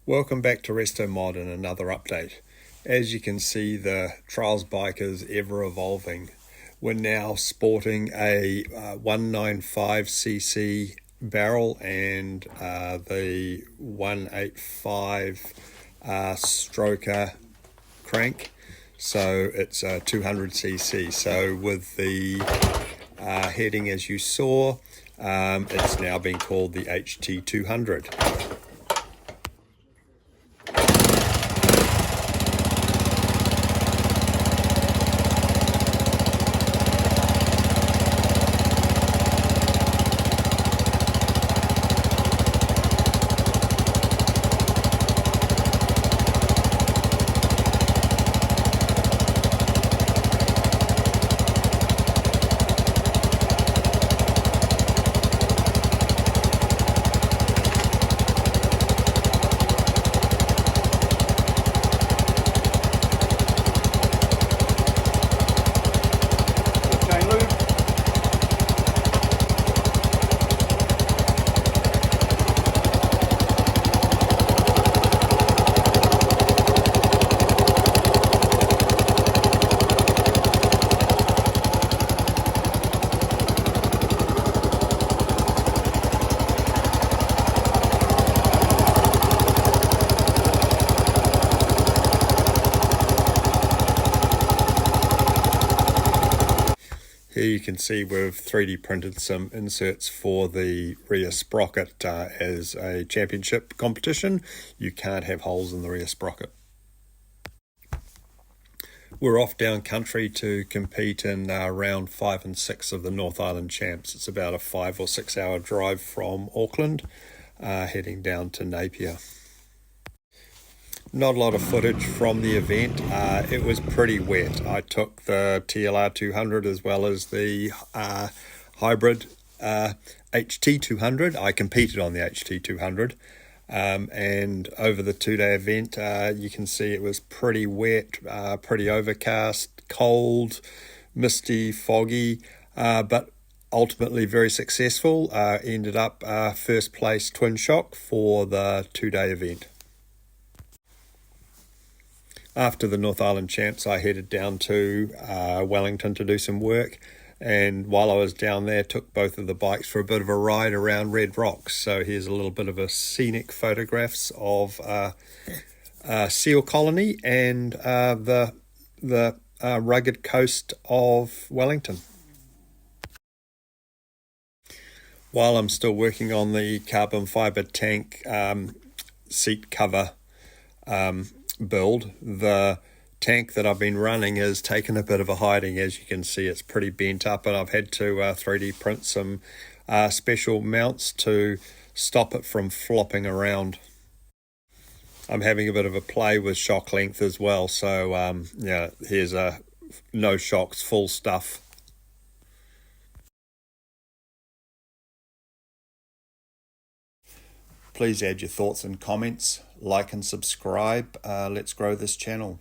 Welcome back to Restomod and another update. As you can see, the trials bike is ever evolving. We're now sporting a 195cc barrel and the 185 stroker crank. So it's 200cc. So with the heading as you saw, it's now been called the HT150. Here you can see we've 3D printed some inserts for the rear sprocket. As a championship competition, you can't have holes in the rear sprocket. We're off down country to compete in round 5 and 6 of the North Island Champs. It's about a 5 or 6 hour drive from Auckland, heading down to Napier. Not a lot of footage from the event. It was pretty wet. I took the TLR 200 as well as the hybrid HT200. I competed on the HT200, and over the 2-day event, you can see it was pretty wet, pretty overcast, cold, misty, foggy, but ultimately very successful. Ended up first place twin shock for the 2-day event. After the North Island Champs, I headed down to Wellington to do some work, and while I was down there, took both of the bikes for a bit of a ride around Red Rocks. So here's a little bit of a scenic photographs of seal colony and the rugged coast of Wellington. While I'm still working on the carbon fibre tank seat cover build, the tank that I've been running has taken a bit of a hiding. As you can see, it's pretty bent up, and I've had to 3D print some special mounts to stop it from flopping around. I'm having a bit of a play with shock length as well, so yeah, here's a no shocks, full stuff. Please add your thoughts and comments, like and subscribe. Let's grow this channel.